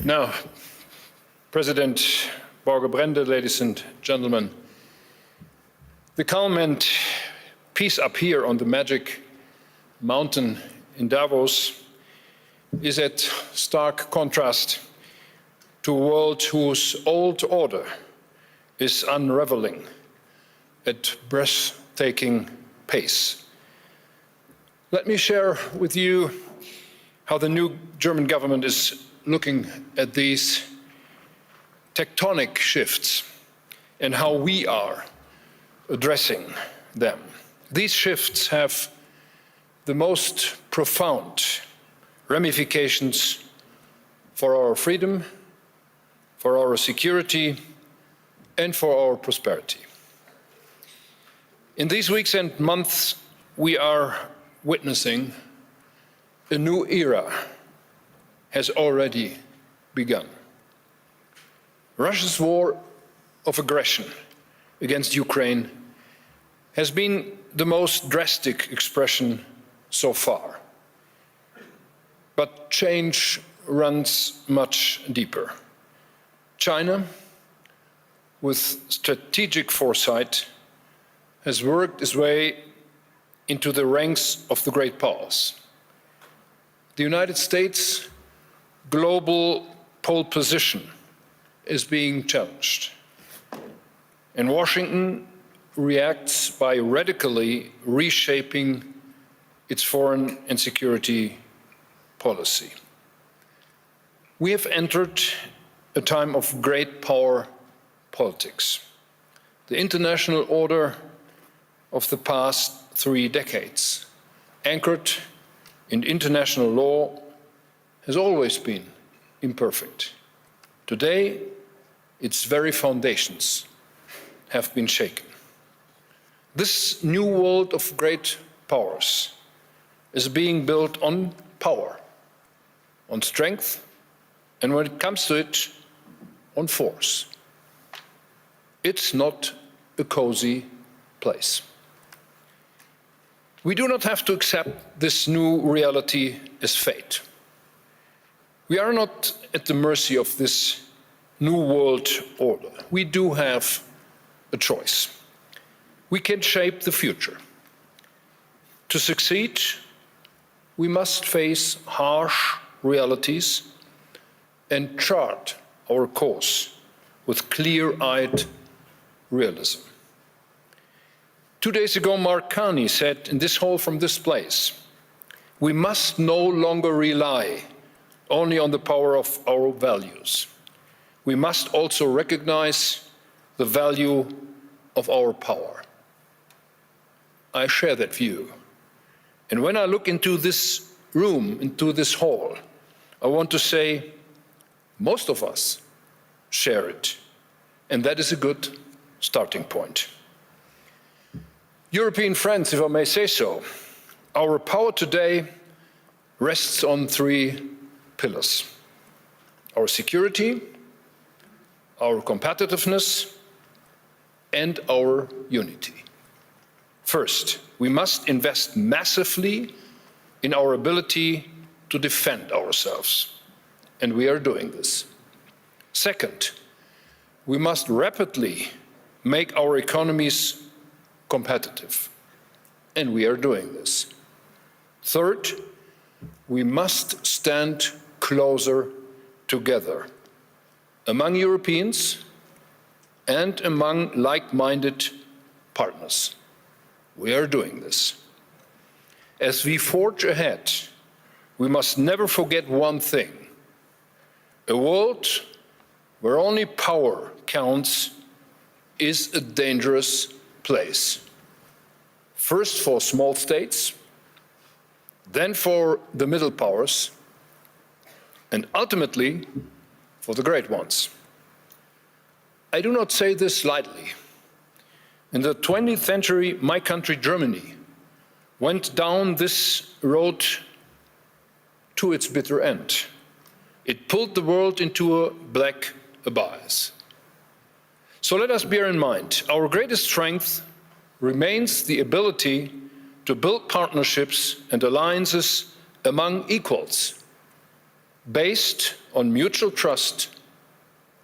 Now, President Borge Brende, ladies and gentlemen, the calm and peace up here on the magic mountain in Davos is at stark contrast to a world whose old order is unraveling at breathtaking pace. Let me share with you how the new German government is looking at these tectonic shifts and how we are addressing them. These shifts have the most profound ramifications for our freedom, for our security, and for our prosperity. In these weeks and months, we are witnessing a new era has already begun. Russia's war of aggression against Ukraine has been the most drastic expression so far. But change runs much deeper. China, with strategic foresight, has worked its way into the ranks of the great powers. The United States' global pole position is being challenged, and Washington reacts by radically reshaping its foreign and security policy. We have entered a time of great power politics. The international order of the past 3 decades, anchored in international law, has always been imperfect. Today, its very foundations have been shaken. This new world of great powers is being built on power, on strength, and when it comes to it, on force. It's not a cozy place. We do not have to accept this new reality as fate. We are not at the mercy of this new world order. We do have a choice. We can shape the future. To succeed, we must face harsh realities and chart our course with clear-eyed realism. 2 days ago, Mark Carney said in this hall from this place, we must no longer rely only on the power of our values. We must also recognize the value of our power. I share that view. And when I look into this room, into this hall, I want to say most of us share it. And that is a good starting point. European friends, if I may say so, our power today rests on 3 pillars: our security, our competitiveness, and our unity. First, we must invest massively in our ability to defend ourselves, and we are doing this. Second, we must rapidly make our economies competitive, and we are doing this. Third, we must stand closer together among Europeans and among like-minded partners. We are doing this. As we forge ahead, we must never forget one thing: a world where only power counts is a dangerous place. First for small states, then for the middle powers, and ultimately for the great ones. I do not say this lightly. In the 20th century, my country, Germany, went down this road to its bitter end. It pulled the world into a black abyss. So let us bear in mind, our greatest strength remains the ability to build partnerships and alliances among equals, based on mutual trust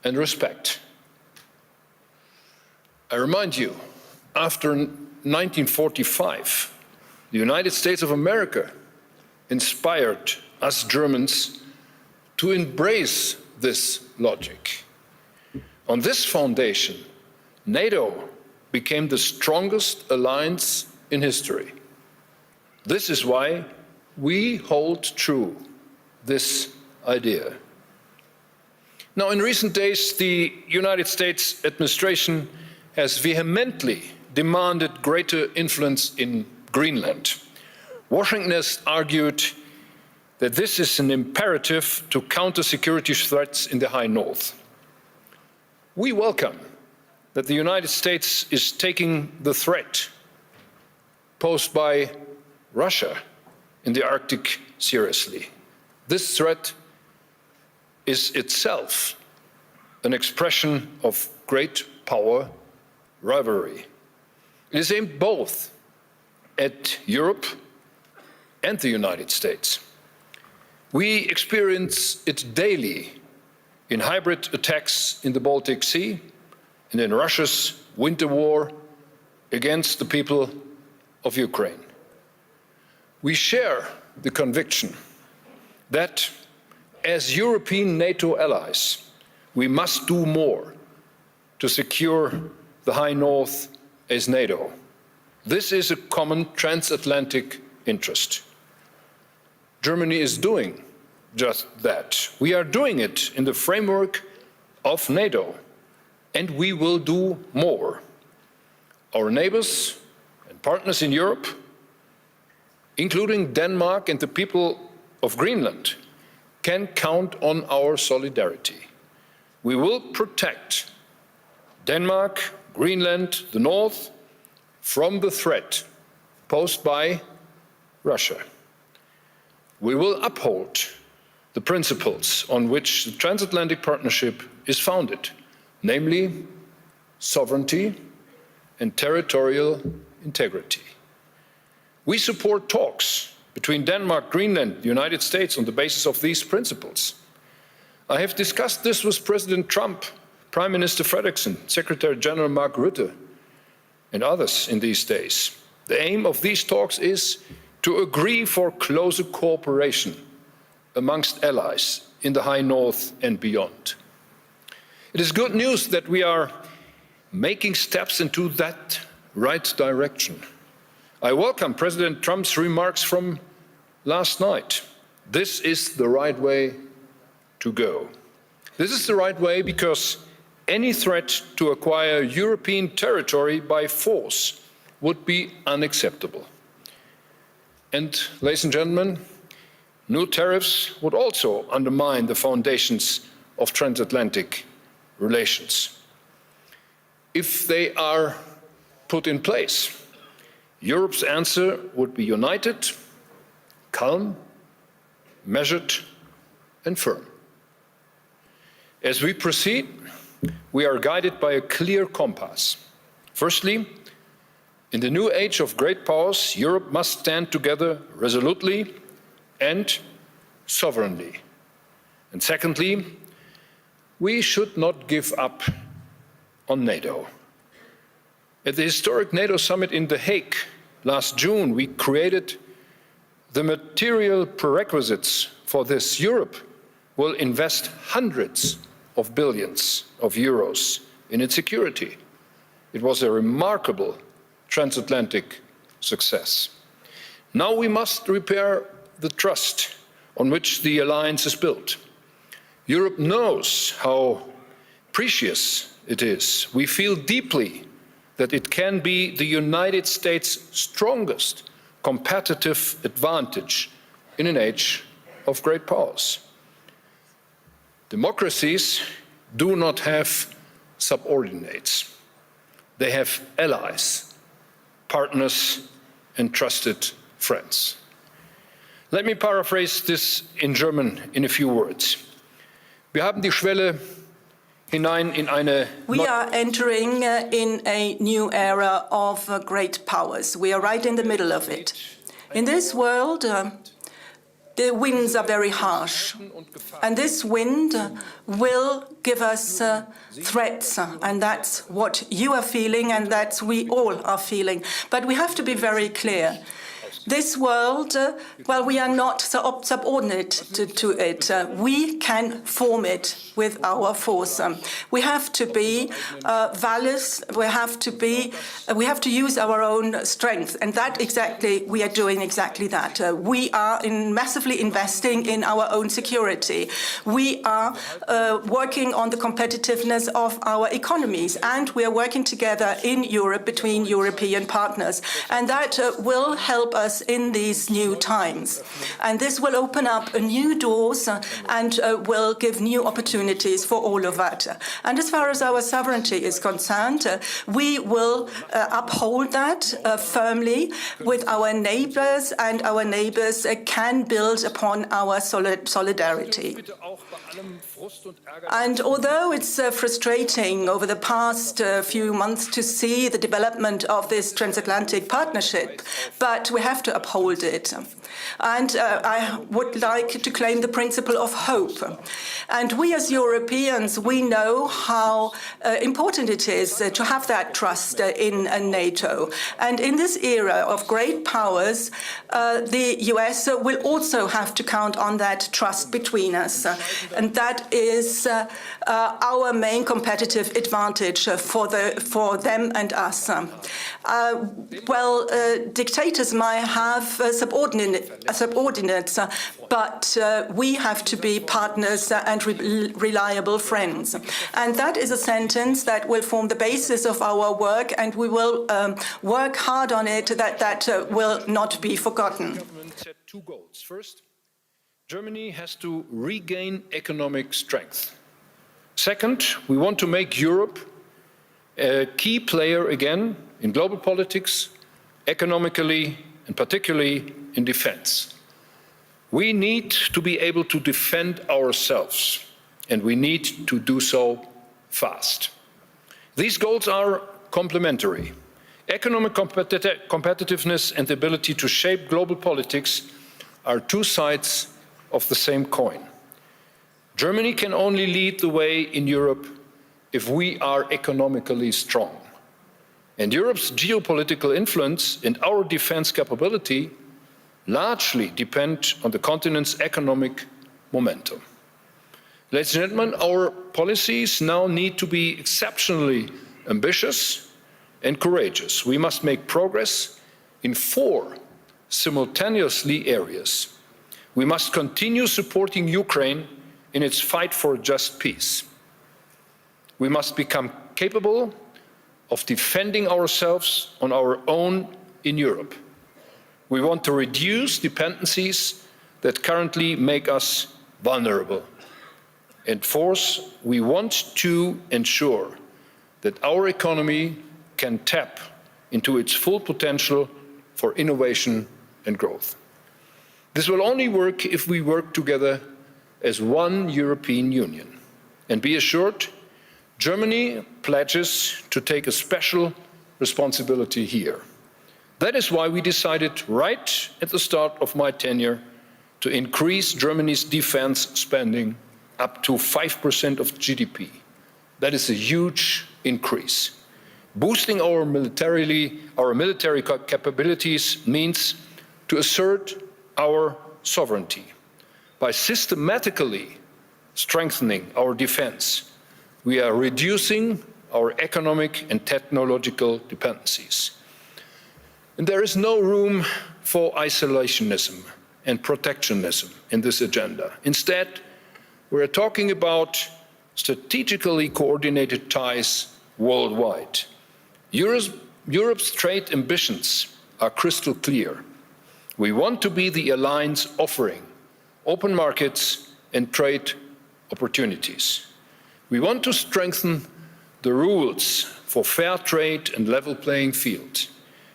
and respect. I remind you, after 1945, the United States of America inspired us Germans to embrace this logic. On this foundation, NATO became the strongest alliance in history. This is why we hold true this idea. Now, in recent days, the United States administration has vehemently demanded greater influence in Greenland. Washington has argued that this is an imperative to counter security threats in the High North. We welcome that the United States is taking the threat posed by Russia in the Arctic seriously. This threat is itself an expression of great power rivalry. It is aimed both at Europe and the United States. We experience it daily in hybrid attacks in the Baltic Sea and in Russia's winter war against the people of Ukraine. We share the conviction that as European NATO allies, we must do more to secure the High North as NATO. This is a common transatlantic interest. Germany is doing just that. We are doing it in the framework of NATO, and we will do more. Our neighbors and partners in Europe, including Denmark and the people of Greenland, can count on our solidarity. We will protect Denmark, Greenland, the North, from the threat posed by Russia. We will uphold the principles on which the transatlantic partnership is founded, namely sovereignty and territorial integrity. We support talks between Denmark, Greenland, and the United States on the basis of these principles. I have discussed this with President Trump, Prime Minister Frederiksen, Secretary General Mark Rutte, and others in these days. The aim of these talks is to agree for closer cooperation amongst allies in the High North and beyond. It is good news that we are making steps into that right direction. I welcome President Trump's remarks from last night. This is the right way to go. This is the right way because any threat to acquire European territory by force would be unacceptable. And, ladies and gentlemen, new tariffs would also undermine the foundations of transatlantic relations. If they are put in place, Europe's answer would be united, calm, measured, and firm. As we proceed, we are guided by a clear compass. Firstly, in the new age of great powers, Europe must stand together resolutely and sovereignly. And secondly, we should not give up on NATO. At the historic NATO summit in The Hague last June, we created the material prerequisites for this. Europe will invest hundreds of billions of euros in its security. It was a remarkable transatlantic success. Now we must repair the trust on which the alliance is built. Europe knows how precious it is. We feel deeply that it can be the United States' strongest competitive advantage in an age of great powers. Democracies do not have subordinates. They have allies, partners, and trusted friends. Let me paraphrase this in German in a few words. Wir haben die Schwelle hinein in eine... We are entering in a new era of great powers. We are right in the middle of it. In this world, the winds are very harsh. And this wind will give us threats. And that's what you are feeling, and that's we all are feeling. But we have to be very clear. This world, well, we are not subordinate to it. We can form it with our force. We have to be valiant. We have to use our own strength, and that exactly we are doing exactly that. We are massively investing in our own security. We are working on the competitiveness of our economies, and we are working together in Europe between European partners, and that will help us in these new times. And this will open up new doors and will give new opportunities for all of that. And as far as our sovereignty is concerned, we will uphold that firmly with our neighbors, and our neighbors can build upon our solidarity. And although it's frustrating over the past few months to see the development of this transatlantic partnership, but we have to uphold it. And I would like to claim the principle of hope. And we as Europeans, we know how important it is to have that trust in NATO. And in this era of great powers, the US will also have to count on that trust between us. And that is our main competitive advantage for them and us. Dictators might have subordinates, but we have to be partners and reliable friends. And that is a sentence that will form the basis of our work, and we will work hard on it, that will not be forgotten. The government set two goals. First, Germany has to regain economic strength. Second, we want to make Europe a key player again in global politics, economically, and particularly in defense. We need to be able to defend ourselves, and we need to do so fast. These goals are complementary. Economic competitiveness and the ability to shape global politics are two sides of the same coin. Germany can only lead the way in Europe if we are economically strong. And Europe's geopolitical influence and our defense capability largely depend on the continent's economic momentum. Ladies and gentlemen, our policies now need to be exceptionally ambitious and courageous. We must make progress in 4 simultaneously areas. We must continue supporting Ukraine in its fight for a just peace. We must become capable of defending ourselves on our own in Europe. We want to reduce dependencies that currently make us vulnerable. And fourth, we want to ensure that our economy can tap into its full potential for innovation and growth. This will only work if we work together as one European Union. And be assured, Germany pledges to take a special responsibility here. That is why we decided right at the start of my tenure to increase Germany's defense spending up to 5% of GDP. That is a huge increase. Boosting our military capabilities means to assert our sovereignty. By systematically strengthening our defense, we are reducing our economic and technological dependencies. And there is no room for isolationism and protectionism in this agenda. Instead, we are talking about strategically coordinated ties worldwide. Europe's trade ambitions are crystal clear. We want to be the alliance offering open markets and trade opportunities. We want to strengthen the rules for fair trade and level playing field.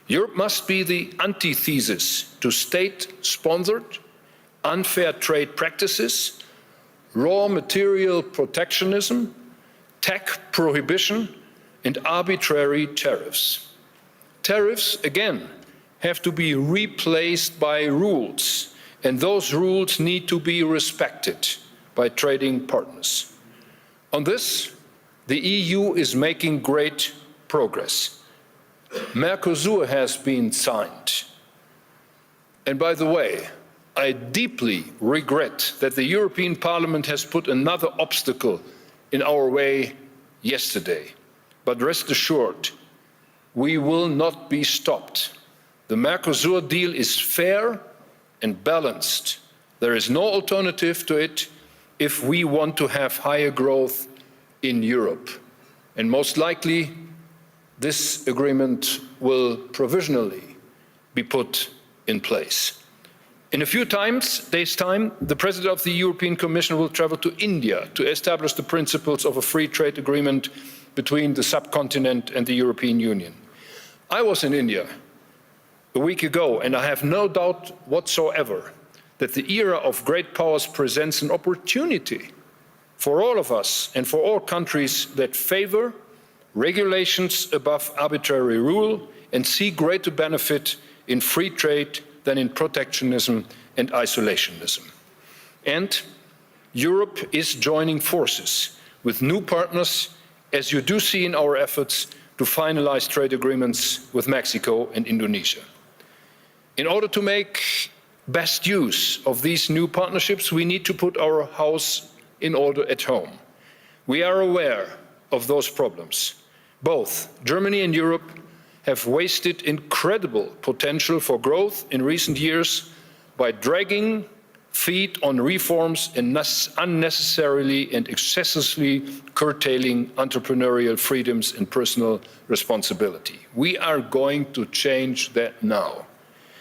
Europe must be the antithesis to state-sponsored, unfair trade practices, raw material protectionism, tech prohibition, and arbitrary tariffs. Tariffs, again, have to be replaced by rules and those rules need to be respected by trading partners. On this, the EU is making great progress. Mercosur has been signed. And by the way, I deeply regret that the European Parliament has put another obstacle in our way yesterday. But rest assured, we will not be stopped. The Mercosur deal is fair and balanced. There is no alternative to it if we want to have higher growth in Europe. And most likely, this agreement will provisionally be put in place. In a few days' time, the President of the European Commission will travel to India to establish the principles of a free trade agreement between the subcontinent and the European Union. I was in India a week ago, and I have no doubt whatsoever that the era of great powers presents an opportunity for all of us and for all countries that favor regulations above arbitrary rule and see greater benefit in free trade than in protectionism and isolationism. And Europe is joining forces with new partners, as you do see in our efforts to finalize trade agreements with Mexico and Indonesia. In order to make best use of these new partnerships, we need to put our house in order at home. We are aware of those problems. Both Germany and Europe have wasted incredible potential for growth in recent years by dragging feet on reforms and unnecessarily and excessively curtailing entrepreneurial freedoms and personal responsibility. We are going to change that now.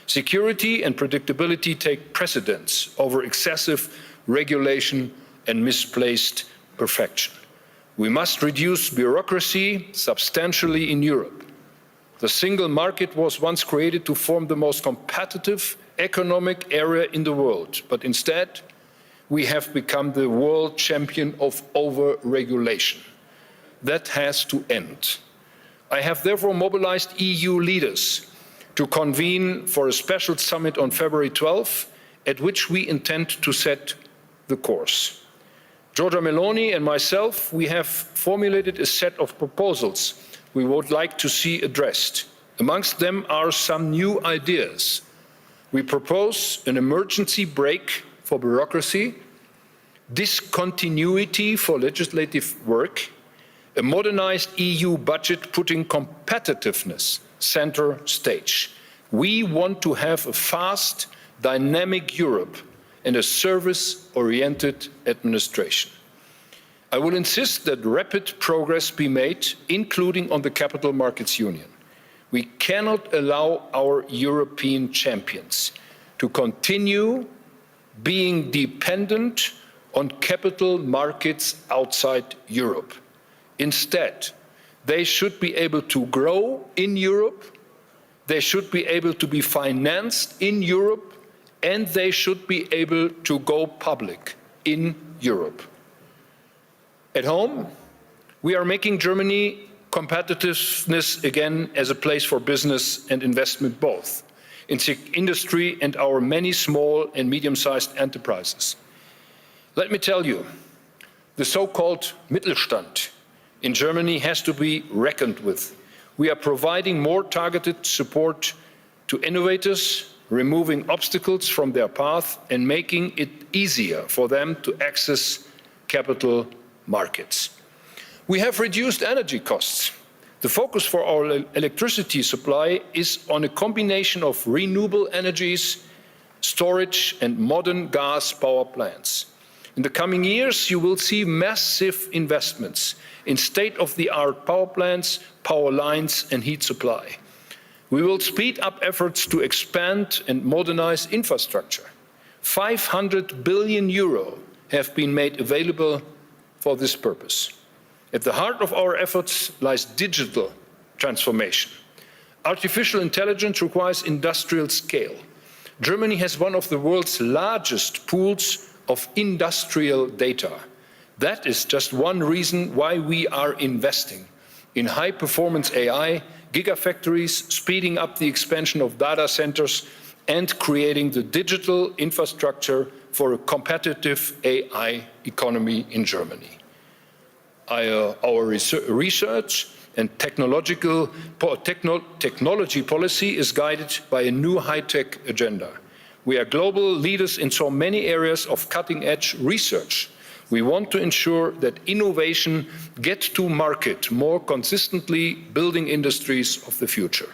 Security and predictability take precedence over excessive regulation and misplaced perfection. We must reduce bureaucracy substantially in Europe. The single market was once created to form the most competitive economic area in the world, but instead we have become the world champion of over-regulation. That has to end. I have therefore mobilized EU leaders to convene for a special summit on February 12, at which we intend to set the course. Giorgia Meloni and myself, we have formulated a set of proposals we would like to see addressed. Amongst them are some new ideas. We propose an emergency brake for bureaucracy, discontinuity for legislative work, a modernized EU budget putting competitiveness center stage. We want to have a fast, dynamic Europe and a service-oriented administration. I will insist that rapid progress be made, including on the Capital Markets Union. We cannot allow our European champions to continue being dependent on capital markets outside Europe. Instead, they should be able to grow in Europe, they should be able to be financed in Europe, and they should be able to go public in Europe. At home, we are making Germany competitiveness again as a place for business and investment both, in industry and our many small and medium-sized enterprises. Let me tell you, the so-called Mittelstand in Germany has to be reckoned with. We are providing more targeted support to innovators, removing obstacles from their path and making it easier for them to access capital markets. We have reduced energy costs. The focus for our electricity supply is on a combination of renewable energies, storage and modern gas power plants. In the coming years, you will see massive investments in state-of-the-art power plants, power lines and heat supply. We will speed up efforts to expand and modernize infrastructure. 500 billion euro have been made available for this purpose. At the heart of our efforts lies digital transformation. Artificial intelligence requires industrial scale. Germany has one of the world's largest pools of industrial data. That is just one reason why we are investing in high-performance AI, gigafactories, speeding up the expansion of data centers, and creating the digital infrastructure for a competitive AI economy in Germany. Our research and technology policy is guided by a new high-tech agenda. We are global leaders in so many areas of cutting-edge research. We want to ensure that innovation gets to market more consistently, building industries of the future.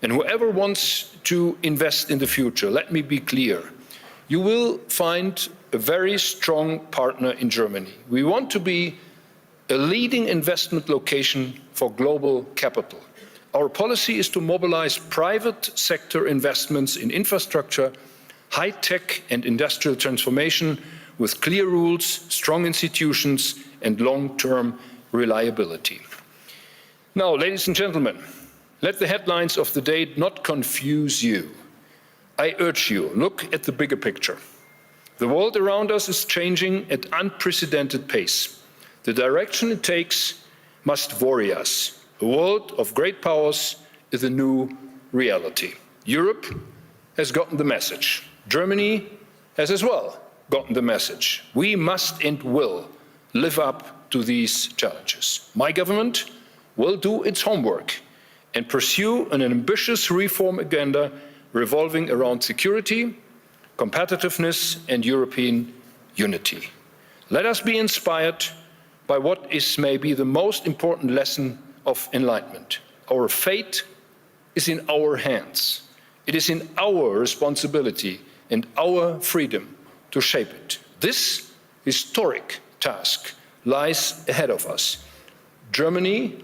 And whoever wants to invest in the future, let me be clear, you will find a very strong partner in Germany. We want to be a leading investment location for global capital. Our policy is to mobilize private sector investments in infrastructure, high-tech and industrial transformation with clear rules, strong institutions and long-term reliability. Now, ladies and gentlemen, let the headlines of the day not confuse you. I urge you, look at the bigger picture. The world around us is changing at unprecedented pace. The direction it takes must worry us. A world of great powers is a new reality. Europe has gotten the message. Germany has as well gotten the message. We must and will live up to these challenges. My government will do its homework and pursue an ambitious reform agenda revolving around security, competitiveness and European unity. Let us be inspired by what is maybe the most important lesson of enlightenment. Our fate is in our hands. It is in our responsibility and our freedom to shape it. This historic task lies ahead of us. Germany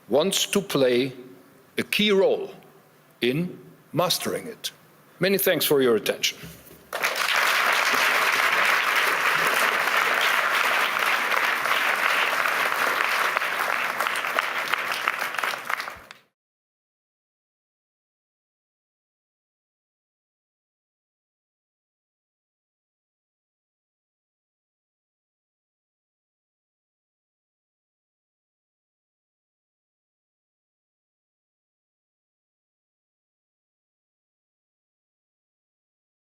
wants to play a key role in mastering it. Many thanks for your attention.